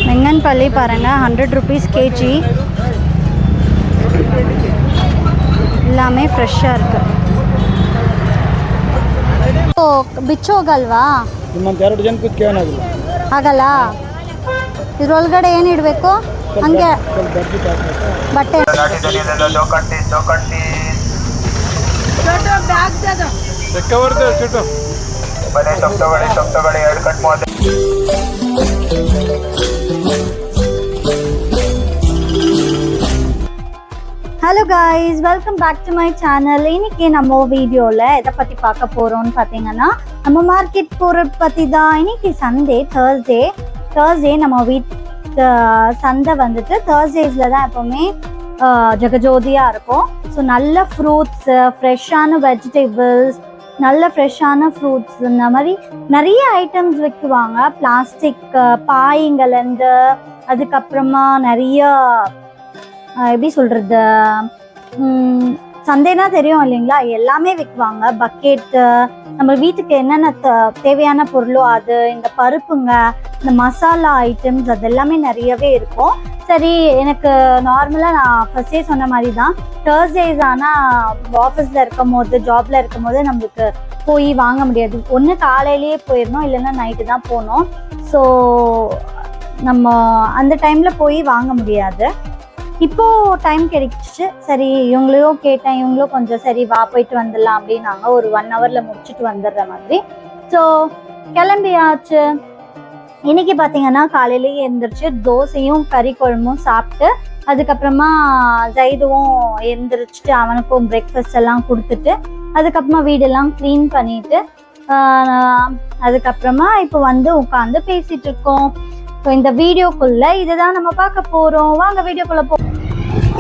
வெங்கன்பள்ளி பாருங்கள் 100 rupees kg. எல்லாமே ಫ್ರೆಶ್ಶಾக இருக்குது. ಬಿಚ್ಚೋಗಲ್ವಾ? ನಿಮ್ಮಂತ 2 ಜನ ಕೂತ್ಕೆ ಏನಾಗಲ್ಲ. ಆಗಲ್ಲ. ಇದರೊಳಗಡೆ ಏನು ಇಡಬೇಕು? ಹಂಗೆ ಬಟ್ಟೆ hello guys, welcome back to my channel. இன்னைக்கு நம்ம வீடியோவில் எதை பற்றி பார்க்க போகிறோம்னு பார்த்தீங்கன்னா, நம்ம மார்க்கெட் போகிறது பற்றி தான். இன்னைக்கு சண்டே, தேர்ஸ்டே நம்ம சந்தை வந்துட்டு தேர்ஸ்டேஸில் தான் எப்போவுமே ஜெகஜோதியாக இருக்கும். ஸோ நல்ல ஃப்ரூட்ஸு, ஃப்ரெஷ்ஷான வெஜிடபிள்ஸ், நல்ல ஃப்ரெஷ்ஷான ஃப்ரூட்ஸ், இந்த மாதிரி நிறைய ஐட்டம்ஸ் விற்குவாங்க. பிளாஸ்டிக் பாய்ங்கலேருந்து, அதுக்கப்புறமா நிறைய எப்படி சொல்கிறது, சந்தைனா தெரியும் இல்லைங்களா, எல்லாமே விற்குவாங்க. பக்கெட்டு, நம்ம வீட்டுக்கு என்னென்ன தேவையான பொருளோ அது, இந்த பருப்புங்க, இந்த மசாலா ஐட்டம்ஸ், அது எல்லாமே நிறையவே இருக்கும். சரி, எனக்கு நார்மலாக நான் ஃபர்ஸ்டே சொன்ன மாதிரி தான், தேர்ஸ்டேஸ் ஆனால் ஆஃபீஸில் இருக்கும் போது, ஜாபில் இருக்கும் போது நம்மளுக்கு போய் வாங்க முடியாது. ஒன்று காலையிலேயே போயிடணும், இல்லைன்னா நைட்டு தான் போகணும். ஸோ நம்ம அந்த டைமில் போய் வாங்க முடியாது. இப்போது டைம் கிடைச்சிச்சு. சரி, இவங்களையும் கேட்டேன், இவங்களும் கொஞ்சம் சரி வா போயிட்டு வந்துடலாம் அப்படின்னாங்க. ஒரு 1 ஹவரில் முடிச்சுட்டு வந்துடுற மாதிரி. ஸோ கிளம்பியாச்சு. இன்னைக்கு பார்த்தீங்கன்னா காலையிலேயே எழுந்திரிச்சு தோசையும் கறி குழம்பும் சாப்பிட்டு, அதுக்கப்புறமா ஜைதுவும் எழுந்திரிச்சிட்டு அவனுக்கும் பிரேக்ஃபாஸ்ட் எல்லாம் கொடுத்துட்டு, அதுக்கப்புறமா வீடெல்லாம் க்ளீன் பண்ணிட்டு, அதுக்கப்புறமா இப்போ வந்து உட்காந்து பேசிட்டு இருக்கோம். ஸோ இந்த வீடியோக்குள்ள இதுதான் நம்ம பார்க்க போகிறோம். வாங்க வீடியோக்குள்ள போ.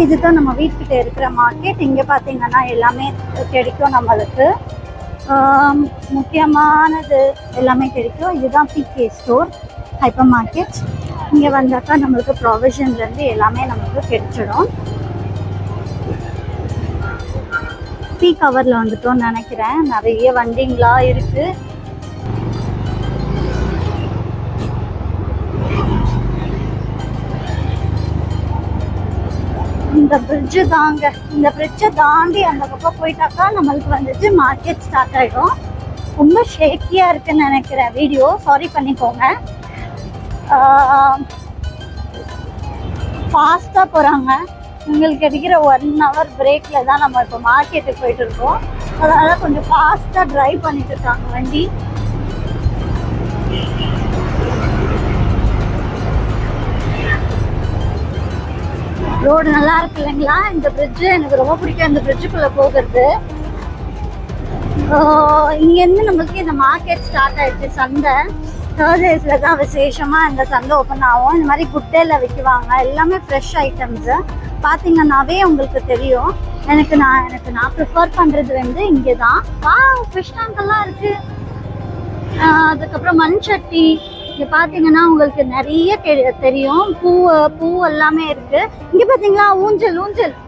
இதுதான் நம்ம வீட்டுக்கிட்ட இருக்கிற மார்க்கெட். இங்கே பார்த்தீங்கன்னா எல்லாமே கிடைக்கும் நம்மளுக்கு. முக்கியமானது எல்லாமே கிடைக்கும். இதுதான் பிகே ஸ்டோர், ஹைப்பர் மார்க்கெட். இங்கே வந்தாக்கா நம்மளுக்கு ப்ரொவிஷன்லேருந்து எல்லாமே நம்மளுக்கு கிடைச்சிடும். பீக் ஹவரில் வந்துட்டோம்னு நினைக்கிறேன். நிறைய வண்டிங்களாக இருக்குது. இந்த பிரிட்ஜு தாங்க, இந்த பிரிட்ஜை தாண்டி அந்த பக்கம் போயிட்டாக்கா நம்மளுக்கு வந்துட்டு மார்க்கெட் ஸ்டார்ட் ஆகிடும். ரொம்ப ஷேக்கியாக இருக்குன்னு நினைக்கிறேன் வீடியோ, சாரி பண்ணிக்கோங்க. ஃபாஸ்ட்டாக போகிறாங்க. உங்களுக்கு கிடைக்கிற 1 ஹவர் பிரேக்கில் தான் நம்ம இப்போ மார்க்கெட்டுக்கு போயிட்டு இருக்கோம். அதனால் கொஞ்சம் ஃபாஸ்ட்டாக ட்ரைவ் பண்ணிட்டு இருக்காங்க வண்டி. ரோடு நல்லா இருக்கு இல்லைங்களா? இந்த பிரிட்ஜு எனக்கு ரொம்ப பிடிக்கும். இந்த பிரிட்ஜுக்குள்ளே போகிறது. இங்கேருந்து நம்மளுக்கு இந்த மார்க்கெட் ஸ்டார்ட் ஆகிடுச்சு. சந்தை தேர்ஸ்டேஸில் தான் விசேஷமாக இந்த சந்தை ஓப்பன் ஆகும். இந்த மாதிரி குட்டையில் விற்குவாங்க. எல்லாமே ஃப்ரெஷ் ஐட்டம்ஸு பார்த்தீங்கன்னாவே உங்களுக்கு தெரியும். எனக்கு நான் ப்ரிஃபர் பண்ணுறது வந்து இங்கே தான். ஃபிஷ் டேங்கெல்லாம் இருக்குது. அதுக்கப்புறம் மண் சட்டி இங்கே பார்த்தீங்கன்னா உங்களுக்கு நிறைய தெரியும். பூ எல்லாமே இருக்குது. இங்கே பார்த்தீங்களா ஊஞ்சல்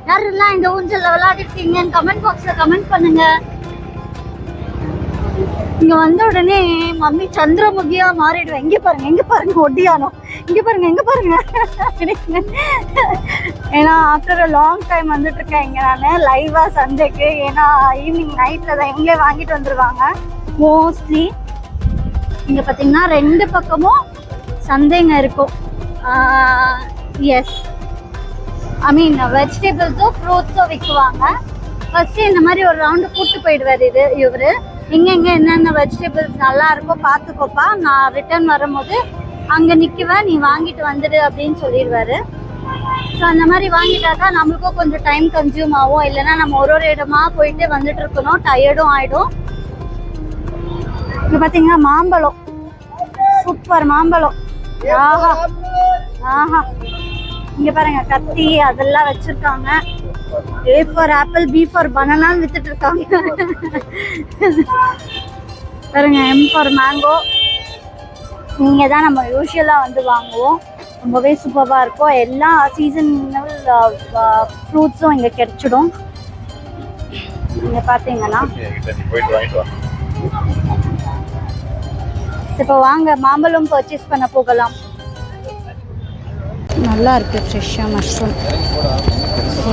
யாரெல்லாம் இந்த ஊஞ்சலில் விளையாடிருக்கீங்கன்னு கமெண்ட் பாக்ஸில் கமெண்ட் பண்ணுங்கள். இங்கே வந்த உடனே மம்மி சந்திரமுகியாக மாறிடுவேன். இங்கே பாருங்க ஒட்டியானோம். இங்கே பாருங்க ஏன்னா ஆஃப்டர் அ லாங் டைம் வந்துட்டு இருக்கேன் இங்கே நான் லைவாக சந்தைக்கு. ஏன்னா ஈவினிங் நைட்டில் தான் இவங்களே வாங்கிட்டு வந்துடுவாங்க மோஸ்ட்லி. இங்கே பார்த்தீங்கன்னா 2 பக்கமும் சந்தைங்க இருக்கும். எஸ், ஐ மீன் வெஜிடபிள்ஸும் ஃப்ரூட்ஸும் விற்குவாங்க. ஃபஸ்ட்டு இந்த மாதிரி ஒரு ரவுண்டு கூப்பிட்டு போயிடுவார் இவர். எங்கெங்கே என்னென்ன வெஜிடபிள்ஸ் நல்லா இருக்கோ பார்த்துக்கோப்பா, நான் ரிட்டர்ன் வரும்போது அங்கே நிற்குவேன், நீ வாங்கிட்டு வந்துடு அப்படின்னு சொல்லிடுவார். ஸோ அந்த மாதிரி வாங்கிட்டாக்கா நம்மளுக்கும் கொஞ்சம் டைம் கன்சியூம் ஆகும். இல்லைன்னா நம்ம ஒரு இடமா போயிட்டு வந்துட்டு இருக்கணும், டயர்டும் ஆகிடும். இங்கே பார்த்தீங்கன்னா மாம்பழம், சூப்பர் மாம்பழம். ஆஹா இங்கே பாருங்க கத்தி அதெல்லாம் வச்சுருக்காங்க. A for apple, B for banana வித்துட்டு இருக்காங்க. பாருங்க M for mango. இங்கே தான் நம்ம யூஸ்வலாக வந்து வாங்குவோம். ரொம்பவே சூப்பராக இருக்கும். எல்லா சீசனல் ஃப்ரூட்ஸும் இங்கே கிடைச்சிடும். இங்கே பார்த்தீங்கன்னா இப்போ வாங்க மாம்பழம் பர்ச்சேஸ் பண்ண போகலாம். நல்லா இருக்குது ஃப்ரெஷ்ஷாக மஷ்ரூம். ஸோ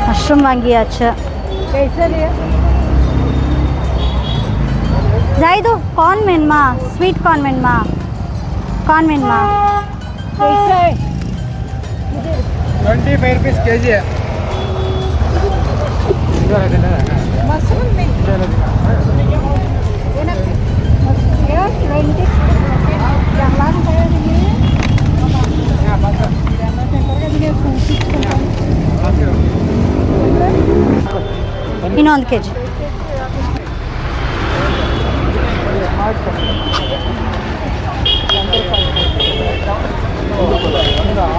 மஷ்ரூம் வாங்கியாச்சு. ஜாயிதோ கார்ன் வேணுமா? ஸ்வீட் கார்ன் வேணுமா? கார்ன் வேணுமா? 25 rupees kg है. ಇನ್ನೊಂದು ಕೆಜಿ.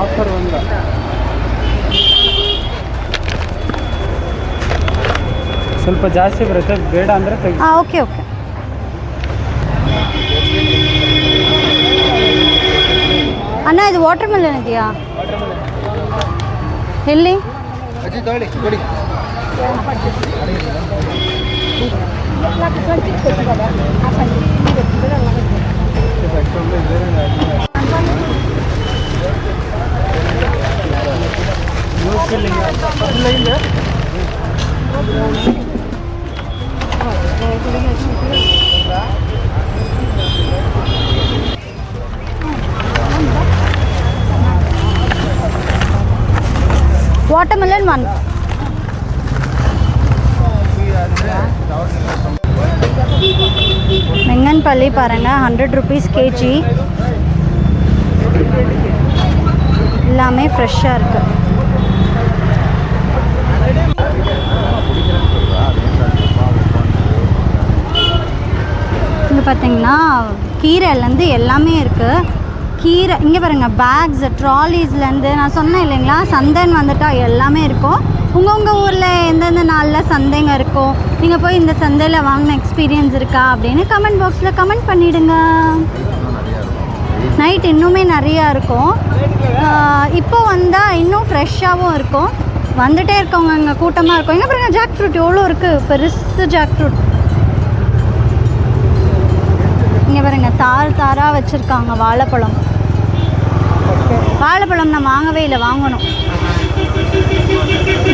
ಆಫರ್ ಒಂದ ಸ್ವಲ್ಪ ಜಾಸ್ತಿ ಬರುತ್ತೆ, ಬೇಡ ಅಂದರೆ ತೆಗಿ. Okay okay. ಅಣ್ಣ ಇದು ವಾಟರ್ ಮೆಲನ್ ಇದೆಯಾ? ಎಲ್ಲಿ? ಅಜ್ಜಿ ತೊಗೊಳ್ಳಿ ಕೊಡಿ. Watermelon one. மெங்கன்பள்ளி பாருங்க 100 rupees kg. எல்லாமே ஃப்ரெஷ்ஷாக இருக்கு. இங்கே பார்த்தீங்கன்னா கீரைலேருந்து எல்லாமே இருக்குது. கீரை இங்கே பாருங்கள், பேக்ஸ் ட்ராலிஸ்லேருந்து நான் சொன்னேன் இல்லைங்களா, சந்தைன்னு வந்துட்டால் எல்லாமே இருக்கும். உங்கள் ஊரில் எந்தெந்த நாளில் சந்தைங்க இருக்கும், நீங்கள் போய் இந்த சந்தையில் வாங்கின எக்ஸ்பீரியன்ஸ் இருக்கா அப்படின்னு கமெண்ட் பாக்ஸில் கமெண்ட் பண்ணிவிடுங்க. நைட் இன்னுமே நிறையா இருக்கும். இப்போ வந்தால் இன்னும் ஃப்ரெஷ்ஷாகவும் இருக்கும். வந்துகிட்டே இருக்கவங்க இங்கே கூட்டமாக இருக்கும். இங்கே பாருங்கள், ஜாக் ஃப்ரூட் எவ்வளோ இருக்குது, பெருசு ஜாக் ஃப்ரூட். இங்கே பாருங்க, தாராக வச்சுருக்காங்க வாழைப்பழம். வாழைப்பழம் நான் வாங்கவே இல்லை, வாங்கணும்.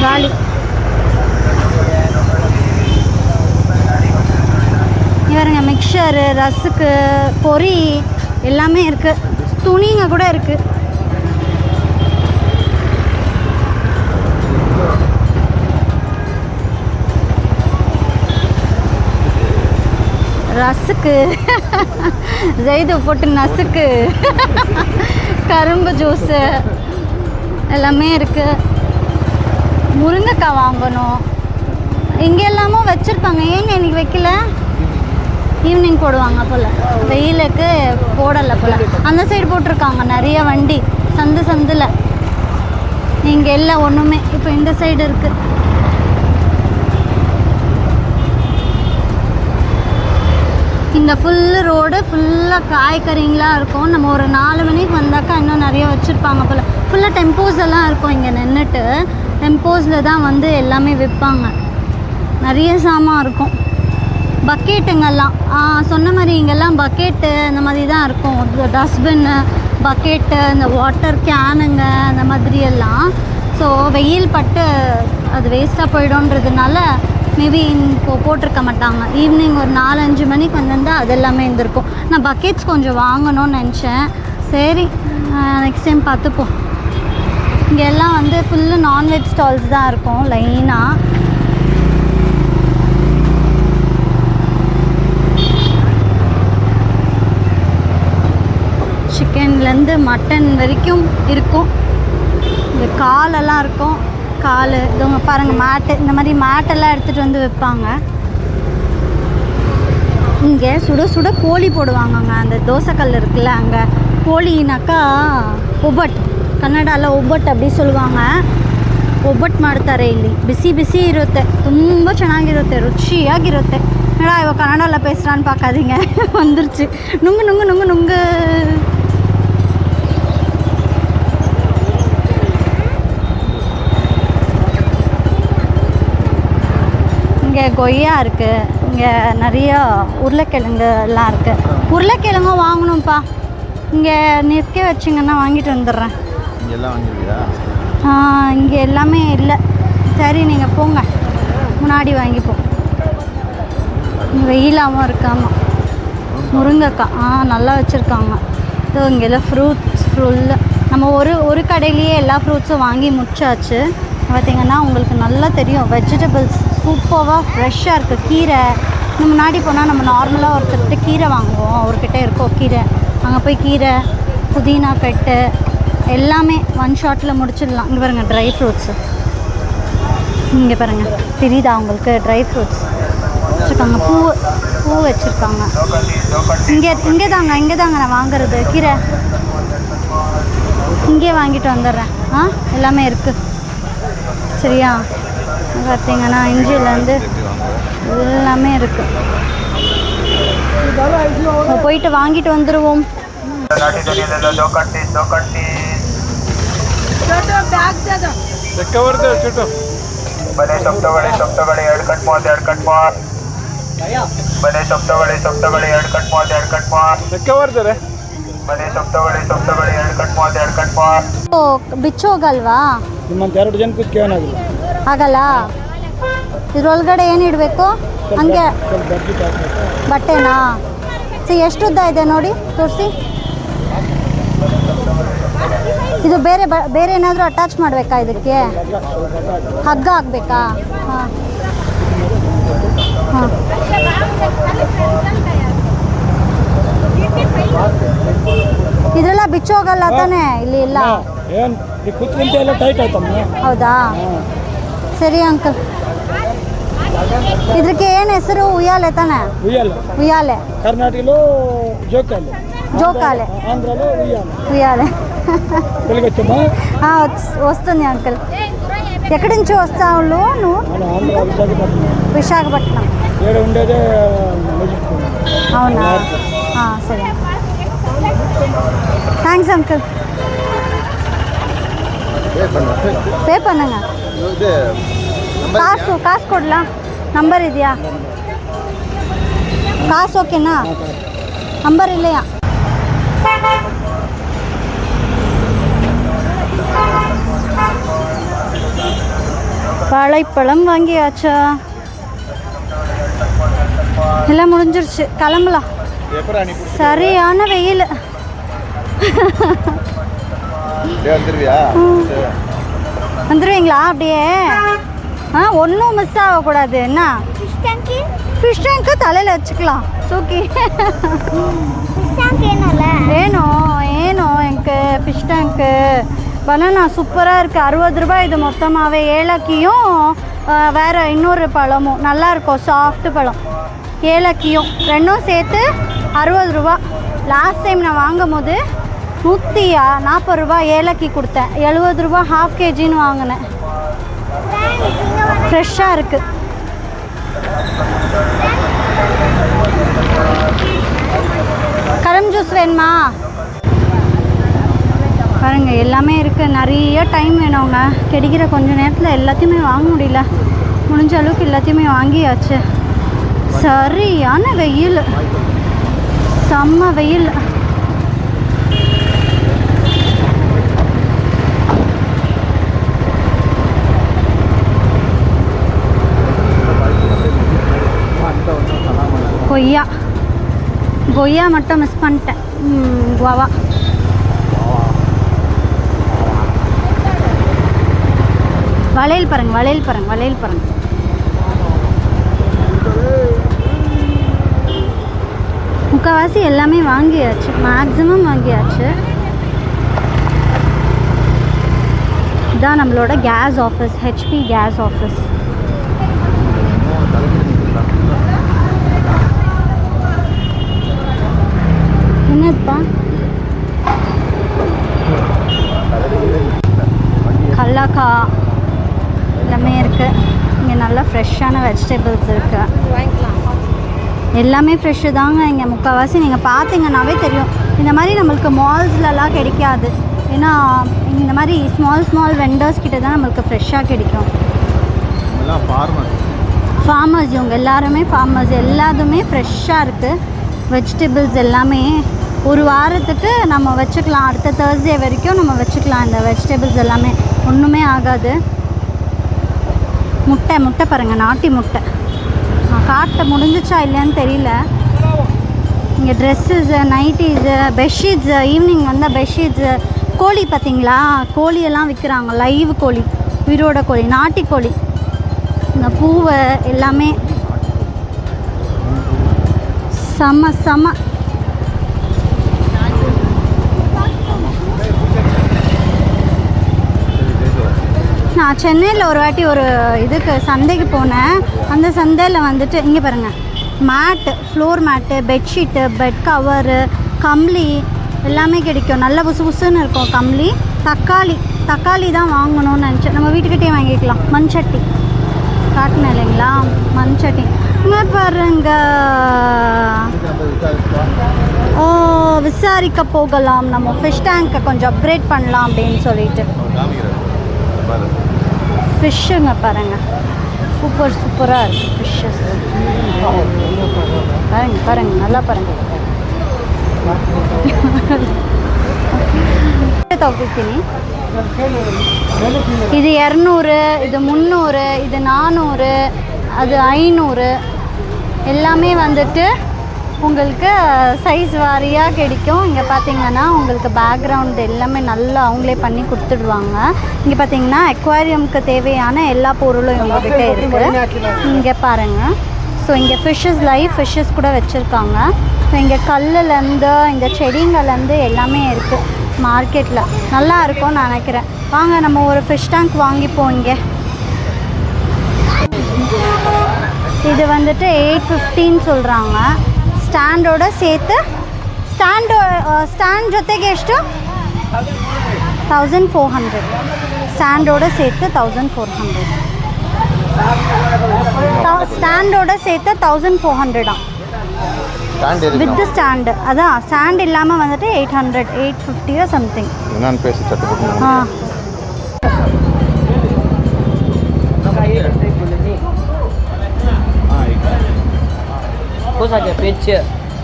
காலி. இங்கே பாருங்க, மிக்சரு, ரஸுக்கு, பொரி எல்லாமே இருக்குது. துணிங்க கூட இருக்குது. ரஸுக்கு ஜெய்து போட்டு நசுக்கு, கரும்பு ஜூஸு எல்லாமே இருக்குது. முருங்கைக்காய் வாங்கணும். இங்கே எல்லாமும் வச்சுருப்பாங்க. ஏங்க இன்றைக்கி வைக்கல? ஈவினிங் போடுவாங்க போல், வெயிலுக்கு போடலை போல். அந்த சைடு போட்டிருக்காங்க நிறைய வண்டி, சந்தில். இங்கே இல்லை ஒன்றுமே. இப்போ இந்த சைடு இருக்குது. இந்த ஃபுல்லு ரோடு ஃபுல்லாக காய்கறிங்களாக இருக்கும். நம்ம ஒரு 4 மணிக்கு வந்தாக்கா இன்னும் நிறைய வச்சுருப்பாங்க போல். ஃபுல்லாக டெம்போஸ் எல்லாம் இருக்கும். இங்கே நின்றுட்டு டெம்போஸில் தான் வந்து எல்லாமே விற்பாங்க. நிறைய சாமான் இருக்கும். பக்கெட்டுங்கெல்லாம் சொன்ன மாதிரி இங்கெல்லாம் பக்கெட்டு அந்த மாதிரி தான் இருக்கும். டஸ்ட்பின்னு, பக்கெட்டு, இந்த வாட்டர் கேனுங்க அந்த மாதிரியெல்லாம். ஸோ வெயில் பட்டு அது வேஸ்ட்டாக போயிடும்ன்றதுனால மேபி இப்போ போட்டிருக்க மாட்டாங்க. ஈவினிங் ஒரு 4-5 மணிக்கு வந்திருந்தால் அது எல்லாமே இருந்திருக்கும். நான் பக்கெட்ஸ் கொஞ்சம் வாங்கணும்னு நினச்சேன். சரி, நெக்ஸ்ட் டைம் பார்த்துப்போம். இங்கே எல்லாம் வந்து ஃபுல்லு நான்வெஜ் ஸ்டால்ஸ் தான் இருக்கும் லைனாக. சிக்கன்லேருந்து மட்டன் வரைக்கும் இருக்கும். இங்கே காலெல்லாம் இருக்கும். கால் இதுவங்க பாருங்கள், மேட்டு, இந்த மாதிரி மேட்டெல்லாம் எடுத்துகிட்டு வந்து வைப்பாங்க. இங்கே சுட சுட கோழி போடுவாங்கங்க. அந்த தோசைக்கல் இருக்குல்ல, அங்கே ಕೋಳಿನಾಕ ಒಬ್ಬಟ್ಟು, ಕನ್ನಡಲ್ಲ ಒಬ್ಬಟ್ಟು ಅಪ್ಪಡಿ சொல்லுவாங்க. ಒಬ್ಬಟ್ಟು ಮಾಡ್ತಾರೆ ಇಲ್ಲಿ. ಬಿಸಿ ಬಿಸಿ ಇರುತ್ತೆ, ತುಂಬ ಚೆನ್ನಾಗಿರುತ್ತೆ, ರುಚಿಯಾಗಿರುತ್ತೆ. என்னடா இவ கன்னடாவில் பேசுகிறான்னு பார்க்காதீங்க, வந்துருச்சு. நுங்கு நுங்கு நுங்கு நுங்கு. இங்கே கொய்யா இருக்குது. இங்கே நிறையா உருளைக்கிழங்கு எல்லாம் இருக்குது. உருளைக்கிழங்கும் வாங்கணும்ப்பா. இங்கே நிற்க வச்சிங்கன்னா வாங்கிட்டு வந்துடுறேன். இங்கெல்லாம் வாங்கிருக்கீங்களா? இங்கே எல்லாமே இல்லை. சரி நீங்கள் போங்க, முன்னாடி வாங்கிப்போம். வெயிலாகவும் இருக்காமல். முருங்கைக்காய் நல்லா வச்சுருக்காங்க. ஸோ இங்கெல்லாம் ஃப்ரூட்ஸ் ஃபுல்லு. நம்ம ஒரு கடையிலேயே எல்லா ஃப்ரூட்ஸும் வாங்கி முடிச்சாச்சு. பார்த்திங்கன்னா உங்களுக்கு நல்லா தெரியும், வெஜிடபிள்ஸ் சூப்பராக ஃப்ரெஷ்ஷாக இருக்குது. கீரை இன்னும் முன்னாடி போனால் நம்ம நார்மலாக ஒருத்தர்கிட்ட கீரை வாங்குவோம், அவர்கிட்ட இருக்கோம் கீரை. அங்கே போய் கீரை, புதினா கட்டு எல்லாமே ஒன் ஷாட்டில் முடிச்சிடலாம். இங்கே பாருங்கள் ட்ரை ஃப்ரூட்ஸு. இங்கே பாருங்கள் தெரியுதா உங்களுக்கு? ட்ரை ஃப்ரூட்ஸ் வச்சுருக்காங்க. பூ வச்சுருக்காங்க. இங்கே தாங்க நான் வாங்குறது கீரை. இங்கே வாங்கிட்டு வந்துடுறேன். எல்லாமே இருக்குது. சரியா? பார்த்தீங்கன்னா இஞ்சிலேருந்து எல்லாமே இருக்குது. போயிட்டு வாங்கிட்டு வந்துடுவோம். बने सप्तगळे ಎರಡು ಕಟ್ ಮಾಡ್ ಬನೆ ಸಪ್ತಗळे ಎರಡು ಕಟ್ ಮಾಡ್ ಲೆಕ್ಕ ಬರ್ತಾರೆ. ಬನೆ ಸಪ್ತಗळे ಎರಡು ಕಟ್ ಮಾಡ್ ಬಿಚ್ಚೋಗಲ್ವಾ? ನಿಮ್ಮಂತ 2 ಜನ ಕೂತ್ಕೆ ಏನಾಗಿಲ್ಲ ಆಗಲ್ಲ. ಇದ್ರೊಳಗಡೆ ಏನು ಇಡಬೇಕು? ಹಂಗೆ ಬಟ್ಟೆನಾ? ಎಷ್ಟು ಉದ್ದ ಇದೆ ನೋಡಿ, ತೋರಿಸಿ. ಇದು ಬೇರೆ ಏನಾದರೂ ಅಟ್ಯಾಚ್ ಮಾಡಬೇಕಾ? ಇದಕ್ಕೆ ಹಗ್ಗ ಹಾಕಬೇಕಾ? ಹಾಂ ಹಾಂ. ಇದೆಲ್ಲ ಬಿಚ್ಚೋಗಲ್ಲ ತಾನೇ? ಇಲ್ಲಿ ಇಲ್ಲ. ಹೌದಾ? ಸರಿ ಅಂಕಲ್. ಇದಕ್ಕೆ ಏನು ಹೆಸರು? ಉಯ್ಯಾಲೆ ತಾನೆ? ಉಯ್ಯಾಲೆ. ಕರ್ನಾಟಕలో జోకాలే. ఆంధ్రాలో ఉయ్యాలే. తెలుగొచ్చమ్మా? వస్తుంది అంకుల్. ఎక్కడి నుంచి వస్తావు నువ్వు? విశాఖపట్నం. ఉండేదే. అవునా? సరే, தேங்க்ஸ் அங்கிள். பே பண்ணுங்க. காசு ಕೊಡ್ಲಾ? ನಂಬರ್ ಇದೆಯಾ? காசு ஓகேண்ணா? நம்பர் இல்லையா? வாழைப்பழம் வாங்கியாச்சா? எல்லாம் முடிஞ்சிருச்சு, கிளம்பலாம். சரியான வெயில். வந்துடுவீங்களா அப்படியே? ஒன்றும் மிஸ் ஆகக்கூடாது. என்ன ஃபிஷ் டேங்க்கு தலையில் வச்சுக்கலாம் தூக்கி. ஏனோ எனக்கு ஃபிஷ் டேங்க்கு பனானா சூப்பராக இருக்குது. 60 ரூபாய் இது மொத்தமாகவே. ஏலக்கியும் வேறு இன்னொரு பழமும் நல்லாயிருக்கும், சாஃப்ட் பழம். ஏலக்கியும் ரெண்டும் சேர்த்து 60 ரூபா. லாஸ்ட் டைம் நான் வாங்கும் போது 140 ரூபா ஏலக்கி கொடுத்தேன். 70 ரூபா ஹாஃப் கேஜின்னு வாங்கினேன். ஃப்ரெஷ்ஷாக இருக்குது. கரம் ஜூஸ் வேணுமா? பாருங்கள் எல்லாமே இருக்குது. நிறைய டைம் வேணுங்க. கிடைக்கிற கொஞ்சம் நேரத்தில் எல்லாத்தையுமே வாங்க முடியல. முடிஞ்ச அளவுக்கு எல்லாத்தையுமே வாங்கியாச்சு. சரியான வெயில், செம்ம வெயில். கொய்யா மட்டும் மிஸ் பண்ணிட்டேன். குவாவா. வளையல் பாருங்க. முக்கால்வாசி எல்லாமே வாங்கியாச்சு, மேக்ஸிமம் வாங்கியாச்சு. இதான் நம்மளோட gas office, HP gas office. என்னப்பா? கல்லாக்கா எல்லாமே இருக்குது. இங்கே நல்லா ஃப்ரெஷ்ஷான வெஜிடபிள்ஸ் இருக்குது. எல்லாமே ஃப்ரெஷ்ஷு தாங்க இங்கே. முக்கால்வாசி நீங்கள் பார்த்தீங்கன்னாவே தெரியும். இந்த மாதிரி நம்மளுக்கு மால்ஸ்லலாம் கிடைக்காது. ஏன்னா இந்த மாதிரி ஸ்மால் வெண்டர்ஸ் கிட்ட தான் நம்மளுக்கு ஃப்ரெஷ்ஷாக கிடைக்கும். ஃபார்மர்ஸ் இவங்க எல்லாருமே ஃபார்மர்ஸ். எல்லாத்துமே ஃப்ரெஷ்ஷாக இருக்குது. வெஜிடபிள்ஸ் எல்லாமே ஒரு வாரத்துக்கு நம்ம வச்சுக்கலாம். அடுத்த Thursday வரைக்கும் நம்ம வச்சுக்கலாம். இந்த வெஜிடபிள்ஸ் எல்லாமே ஒன்றுமே ஆகாது. முட்டை பாருங்கள், நாட்டி முட்டை. காட்ட முடிஞ்சிச்சா இல்லையான்னு தெரியல. இங்கே ட்ரெஸ்ஸுஸு, நைட்டிஸு, பெட்ஷீட்ஸு, ஈவினிங் வந்தால் பெட்ஷீட்ஸு, கோழி பார்த்தீங்களா, கோழியெல்லாம் விற்கிறாங்க. லைவ் கோழி, உயிரோட கோழி, நாட்டி கோழி. இந்த பூவை எல்லாமே செம. நான் சென்னையில் ஒரு வாட்டி ஒரு இதுக்கு சந்தைக்கு போனேன். அந்த சந்தையில் வந்துட்டு இங்கே பாருங்கள், mat, floor mat, bedsheet, bed cover, கம்ளி எல்லாமே கிடைக்கும். நல்ல புசுன்னு இருக்கும் கம்ளி. தக்காளி தான் வாங்கணும்னு நினச்சேன். நம்ம வீட்டுக்கிட்டே வாங்கிக்கலாம். மண்சட்டி காட்டினேன் இல்லைங்களா, மண்சட்டி. இங்கே பாருங்க, விசாரிக்க போகலாம். நம்ம ஃபிஷ் டேங்கை கொஞ்சம் அப்கிரேட் பண்ணலாம் அப்படின்னு சொல்லிட்டு. ஃபிஷ்ஷுங்க பாருங்கள், சூப்பராக இருக்குது ஃபிஷ்ஷஸ். பாருங்கள் நல்லா பாருங்கள். இது 200, இது 300, இது 400, அது 500. எல்லாமே வந்துட்டு உங்களுக்கு சைஸ் வாரியாக கிடைக்கும். இங்கே பார்த்தீங்கன்னா உங்களுக்கு பேக்ரவுண்ட் எல்லாமே நல்லா அவங்களே பண்ணி கொடுத்துடுவாங்க. இங்கே பார்த்தீங்கன்னா அக்வாரியமுக்கு தேவையான எல்லா பொருளும் இவங்ககிட்ட இருக்குது. இங்கே பாருங்கள். ஸோ இங்கே ஃபிஷ்ஷஸ், லைவ் ஃபிஷ்ஷஸ் கூட வச்சுருக்காங்க. ஸோ இங்கே கல்லுலேருந்து இந்த செடிங்கள்லேருந்து எல்லாமே இருக்குது மார்க்கெட்டில். நல்லா இருக்கும்னு நான் நினைக்கிறேன். வாங்க நம்ம ஒரு ஃபிஷ் டேங்க் வாங்கிப்போம். இங்கே இது வந்துட்டு 850 சொல்கிறாங்க. ಸ್ಟ್ಯಾಂಡೋಡ ಸೇತು ಸ್ಟ್ಯಾಂಡ್ ಜೊತೆಗೆ ಎಷ್ಟು 1400. ಸ್ಟ್ಯಾಂಡೋಡ ಸೇತು 1400. ಸ್ಟ್ಯಾಂಡೋட சேர்த்து 1400 வித் ஸ்டாண்ட். அதான் ஸ்டாண்ட் இல்லாமல் வந்துட்டு 800, 850 சம்திங். நான் பேசி சட்டு போட்டு हो साजा पेच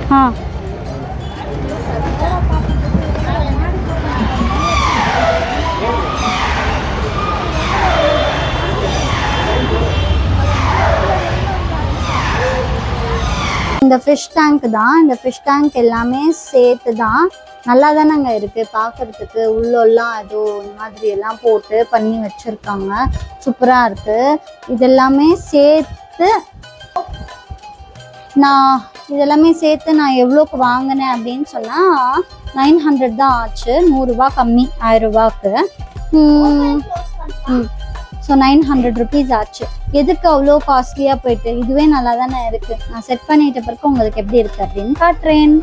हाँ இந்த ஃபிஷ் டேங்க் தான். இந்த ஃபிஷ் டேங்க் எல்லாமே சேர்த்து தான் நல்லா தானேங்க இருக்குது பார்க்குறதுக்கு. உள்ளெல்லாம் ஏதோ இந்த மாதிரி எல்லாம் போட்டு பண்ணி வச்சுருக்காங்க. சூப்பராக இருக்குது. இதெல்லாமே சேர்த்து இதெல்லாமே சேர்த்து நான் எவ்வளோக்கு வாங்கினேன் அப்படின்னு சொன்னால் 900 தான் ஆச்சு. 100 ரூபா கம்மி, 1000 ரூபாய்க்கு. ஸோ 900 ருபீஸ் ஆச்சு. எதுக்கு அவ்வளோ காஸ்ட்லியாக போயிட்டு? இதுவே நல்லா தானே இருக்குது. நான் செட் பண்ணிட்ட பிறகு உங்களுக்கு எப்படி இருக்குது அப்படின்னு காட்டுறேன்.